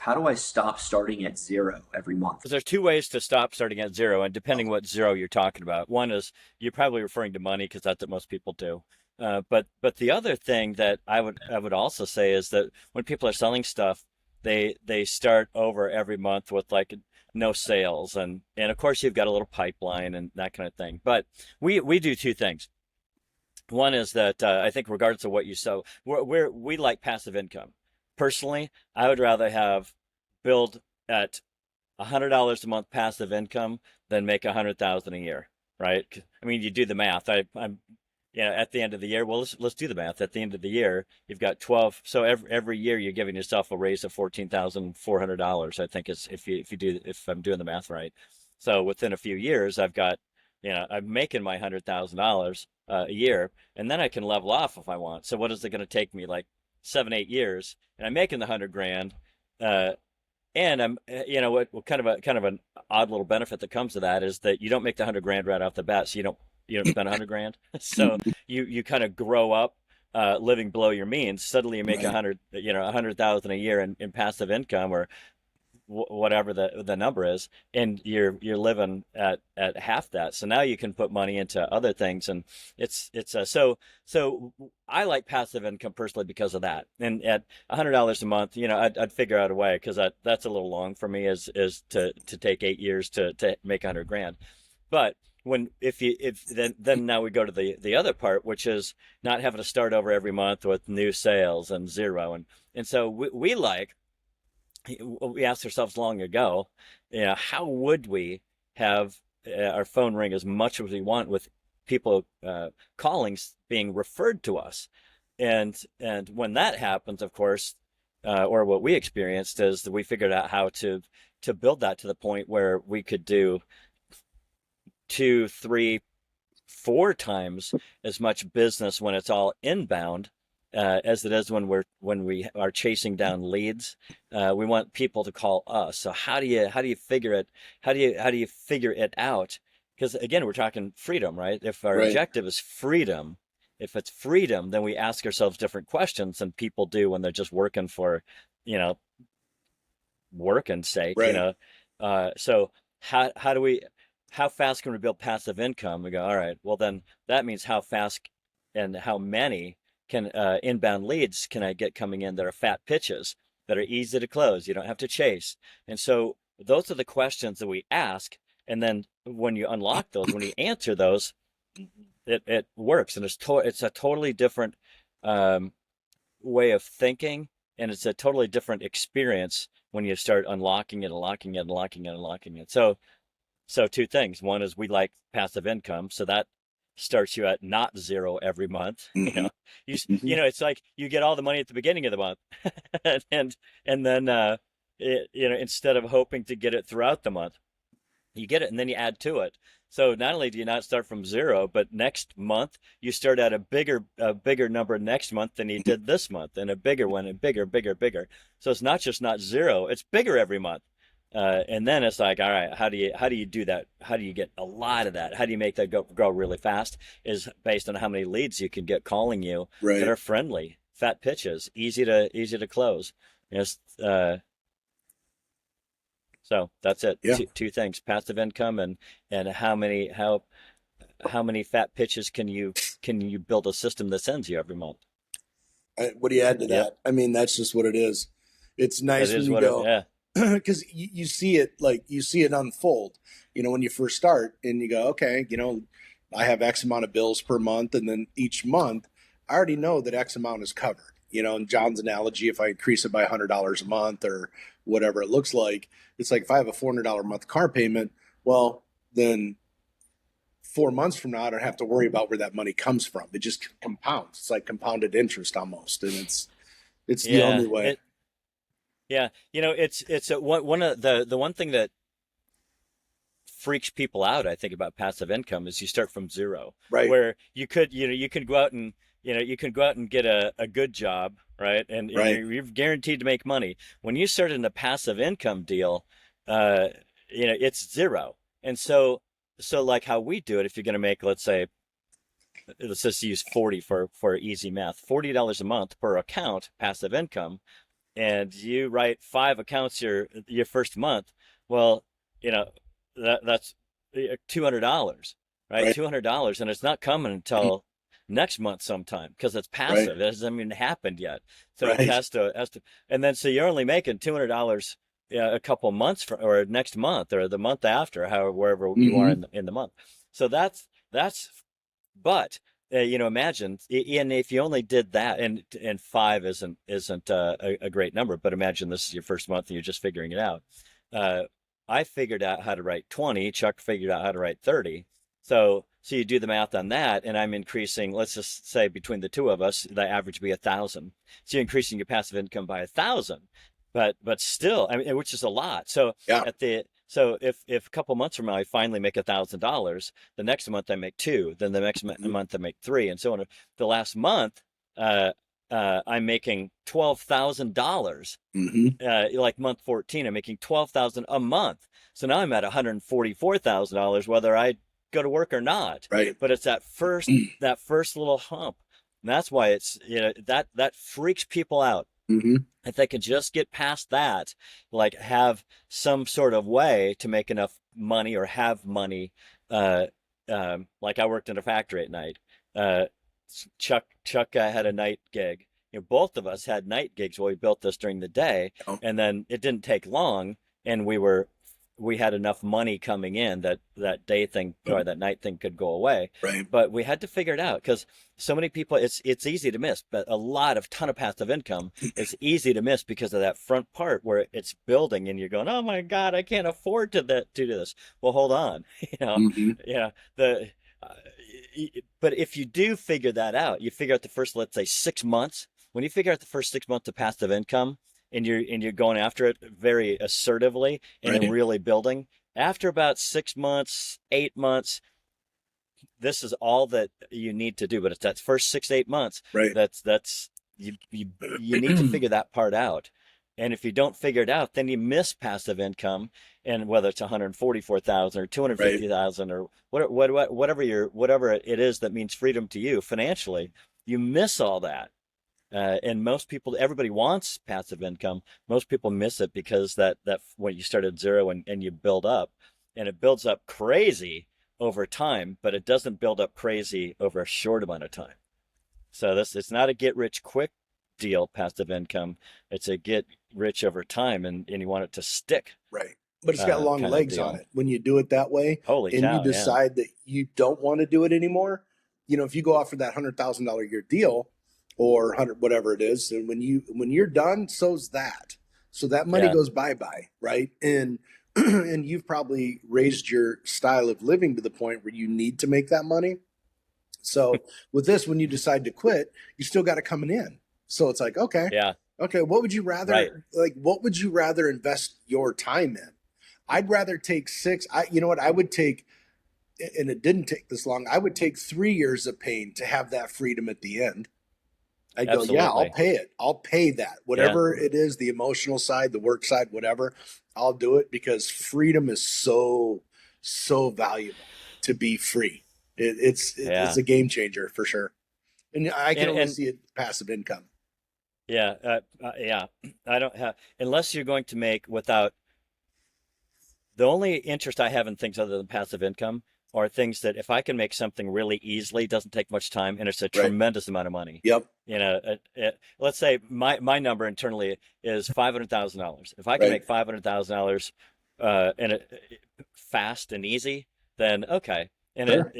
how do I stop starting at zero every month? There's two ways to stop starting at zero, and depending what zero you're talking about. One is you're probably referring to money because that's what most people do. But the other thing that I would also say is that when people are selling stuff, they start over every month with like no sales, and of course you've got a little pipeline and that kind of thing. But we do two things. One is that I think regardless of what you sell, we like passive income. Personally, I would rather have build at $100 a month passive income than make 100,000 a year, right? I mean, you do the math. I'm, at the end of the year, well, let's do the math. At the end of the year, you've got 12. So every year you're giving yourself a raise of $14,400. I think it's if I'm doing the math right. So within a few years, I'm making my $100,000 a year, and then I can level off if I want. So what is it going to take me like 7, 8 years? And I'm making the 100 grand. Uh, and what kind of an odd little benefit that comes to that is that you don't make the 100 grand right off the bat, so you don't spend 100 grand. So you kind of grow up living below your means. Suddenly you make Right. 100,000 a year in passive income or whatever the number is, and you're living at half that. So now you can put money into other things, and so I like passive income personally because of that. And at $100 a month, I'd figure out a way because that's a little long for me is to take 8 years to make 100 grand. But when if then now we go to the other part, which is not having to start over every month with new sales and zero, and so we asked ourselves long ago, how would we have our phone ring as much as we want with people callings being referred to us, and when that happens, of course, or what we experienced is that we figured out how to build that to the point where we could do two, three, four times as much business when it's all inbound as it is when we are chasing down leads. We want people to call us. So how do you figure it? How do you figure it out? Because again, we're talking freedom, right? If our Right. objective is freedom, if it's freedom, then we ask ourselves different questions than people do when they're just working for, you know, working's sake. Right. So how fast can we build passive income? We go, all right, well then that means how fast and how many can inbound leads can I get coming in that are fat pitches that are easy to close? You don't have to chase. And so those are the questions that we ask. And then when you unlock those, when you answer those, it works. And it's a totally different um, way of thinking, and it's a totally different experience when you start unlocking it, unlocking it, unlocking it, unlocking it. So two things. One is we like passive income, so that starts you at not zero every month. Hmm. It's like you get all the money at the beginning of the month, and and then instead of hoping to get it throughout the month, you get it and then you add to it. So not only do you not start from zero, but next month you start at a bigger number next month than you did this month, and a bigger one, and bigger, bigger, bigger. So it's not just not zero; it's bigger every month. And then it's like, all right, how do you do that? How do you get a lot of that? How do you make that grow really fast? Is based on how many leads you can get calling you that Right. are friendly, fat pitches, easy to close. Yes. So that's it. Yeah. Two things: passive income and how many fat pitches can you build a system that sends you every month? What do you add to Yep, that? I mean, that's just what it is. It's that nice when is you what it. go, Yeah, because you see it, like you see it unfold, when you first start and you go, okay, I have X amount of bills per month. And then each month I already know that X amount is covered. In John's analogy, if I increase it by $100 a month or whatever it looks like, it's like if I have a $400 a month car payment, well, then 4 months from now, I don't have to worry about where that money comes from. It just compounds. It's like compounded interest almost. And it's the yeah, only way. yeah. It's one of the one thing that freaks people out, I think, about passive income is you start from zero, Right. where you can go out and get a good job, right? And Right. you're guaranteed to make money. When you start in a passive income deal, uh, it's zero. And so like how we do it, if you're going to make, let's just use 40 for easy math, $40 a month per account, passive income. and you write 5 accounts your first month, well, you know, that's $200, right? Right. $200, and it's not coming until next month sometime because it's Right. passive. It hasn't even happened yet. So it Right. has to, and then so you're only making $200, a couple months or next month or the month after, however, wherever you are Hmm. in the month. So that's, but imagine, and if you only did that, and five isn't a great number, but imagine this is your first month and you're just figuring it out. Uh, I figured out how to write 20. Chuck figured out how to write 30. So you do the math on that, and I'm increasing. Let's just say between the two of us, the average would be 1,000. So you're increasing your passive income by 1,000, but still, I mean, which is a lot. So Yeah. if a couple months from now I finally make $1,000, the next month I make two, then the next month I make three, and so on. The last month, uh, I'm making $12,000. Hmm. Like month 14, I'm making 12,000 a month. So now I'm at $144,000, whether I go to work or not. Right. But it's that first little hump. And that's why it's, that freaks people out. Hmm. If they could just get past that, like have some sort of way to make enough money or have money, uh, like I worked in a factory at night. Uh, Chuck had a night gig. Both of us had night gigs while we built this during the day, Oh, and then it didn't take long, and we had enough money coming in that day thing or that night thing could go away. right. But we had to figure it out because so many people, it's easy to miss, but a ton of passive income is easy to miss because of that front part where it's building and you're going, oh my God, I can't afford to do this. Well, hold on, Hmm. yeah, uh, but if you do figure that out, you figure out the first, let's say 6 months. When you figure out the first 6 months of passive income, and you're going after it very assertively and you're Right. really building, after about 6 months, 8 months, this is all that you need to do. But it's that first 6 8 months Right. that's you need to figure that part out. And if you don't figure it out, then you miss passive income, and whether it's 144,000 or Right. 250,000 or whatever it is that means freedom to you financially, you miss all that. And most people, everybody wants passive income. Most people miss it because that when you start at zero and you build up, and it builds up crazy over time, but it doesn't build up crazy over a short amount of time. So it's not a get rich quick deal, passive income. It's a get rich over time, and you want it to stick, Right. But it's got long kind of legs on deal. it when you do it that way Holy and you cow, yeah. decide that you don't want to do it anymore. If you go off for that $100,000 year deal or 100, whatever it is, and when you're done, so's that. So that money Yeah. goes bye-bye, right? And and you've probably raised your style of living to the point where you need to make that money. So with this, when you decide to quit, you still got it coming in. So it's like, okay, Yeah. okay, what would you Right. rather what would you rather invest your time in? I'd rather take you know what, I would take, and it didn't take this long, I would take 3 years of pain to have that freedom at the end. I'd go, yeah, I'll Absolutely. pay it. I'll pay that. Yeah. Whatever it is, the emotional side, the work side, whatever, I'll do it because freedom is so, so valuable to be free. It's Yeah. a game changer for sure. And I can only And see it passive income. yeah, yeah. I don't have, unless you're going to make without, the only interest I have in things other than passive income are things that if I can make something really easily, doesn't take much time, and it's a Right. tremendous amount of money. Yep. Let's say my number internally is $500,000. If I can Right. make $500,000, and fast and easy, then okay. And Sure.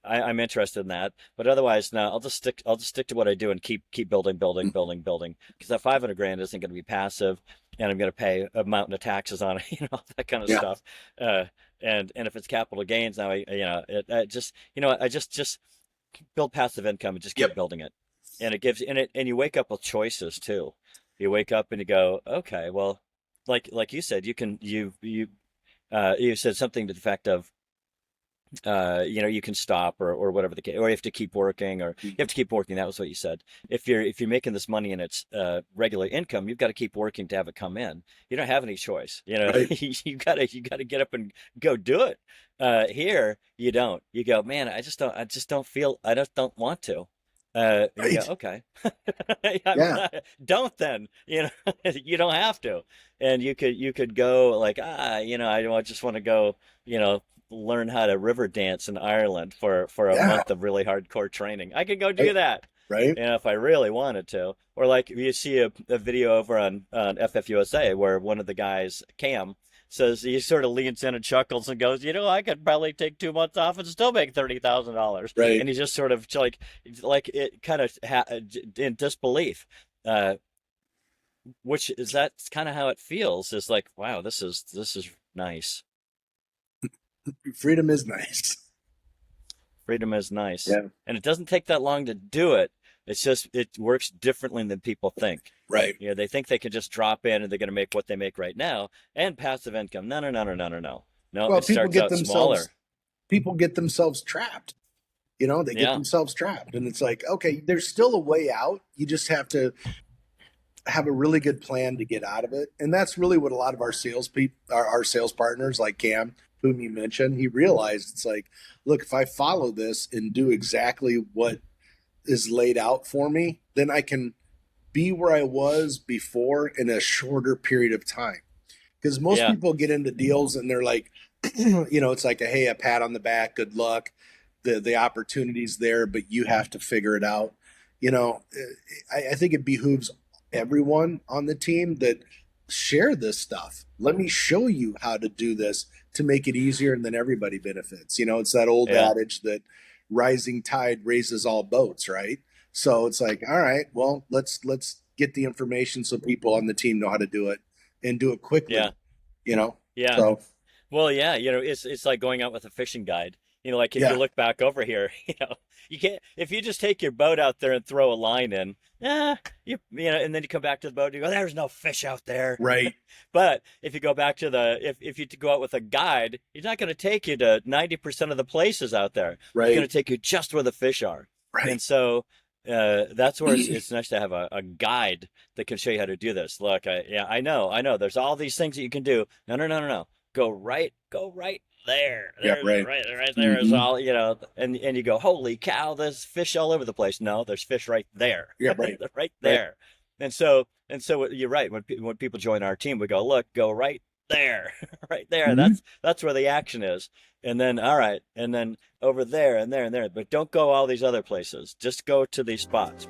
I'm interested in that. But otherwise, no, I'll just stick to what I do and keep building, building, building, building. Because that 500 grand isn't going to be passive, and I'm going to pay a mountain of taxes on it, all that kind of Yeah. stuff. Uh, and if it's capital gains now, I just, I just build passive income and just keep Yep. building it. And it gives, and you wake up with choices too. You wake up and you go, okay, well, like you said, you said something to the effect of, you can stop or whatever the case, or you have to keep working, or you have to keep working. That was what you said. If you're making this money and it's regular income, you've got to keep working to have it come in. You don't have any choice. Right. You gotta get up and go do it. Here you don't. You go, man, I just don't want to. Yeah, Right. okay. Yeah. Don't then, you don't have to. And you could go like, just want to go, learn how to river dance in Ireland for a Yeah. month of really hardcore training. I could go do Right. that, Right. if I really wanted to. Or like you see a video over on FFUSA where one of the guys, Cam, says he sort of leans in and chuckles and goes, I could probably take 2 months off and still make $30,000. Right. And he's just sort of like it kind of in disbelief, uh, which is that's kind of how it feels. Is like, wow, this is nice. Freedom is nice. Freedom is nice, Yeah. and it doesn't take that long to do it. It's just it works differently than people think. Right. They think they can just drop in and they're going to make what they make right now and passive income. No, no, no, no, no, no, no. No, Well, it starts out smaller. people get themselves trapped. They get Yeah, themselves trapped, and it's like, okay, there's still a way out. You just have to have a really good plan to get out of it. And that's really what a lot of our sales people, our sales partners, like Cam, whom you mentioned, he realized it's like, look, if I follow this and do exactly what is laid out for me, then I can be where I was before in a shorter period of time. Because most yeah, people get into deals and they're like, it's like a pat on the back, good luck. The opportunity's there, but you have to figure it out. I think it behooves everyone on the team that share this stuff. Let me show you how to do this to make it easier, and then everybody benefits. It's that old yeah, adage that rising tide raises all boats, right? So it's like, all right, well, let's get the information so people on the team know how to do it and do it yeah, quickly. You know, yeah. so Well, yeah, it's like going out with a fishing guide. Like if you yeah, look back over here, you can't if you just take your boat out there and throw a line in, and then you come back to the boat and you go, there's no fish out there. right, But if you go back to if you go out with a guide, he's not going to take you to 90% of the places out there. He's going right, to take you just where the fish are. And right, so that's where it's nice to have a guide that can show you how to do this. Look, I know. There's all these things that you can do. No, no, no, no, no. Go right there. yeah, There, right, right there is hmm, all, and you go, holy cow, there's fish all over the place. No, there's fish right there. yeah, right, Right right, there. And so you're right. When people join our team, we go, look, go right there, right there. hmm, That's where the action is. And then, all right, and then over there and there and there. But don't go all these other places. Just go to these spots.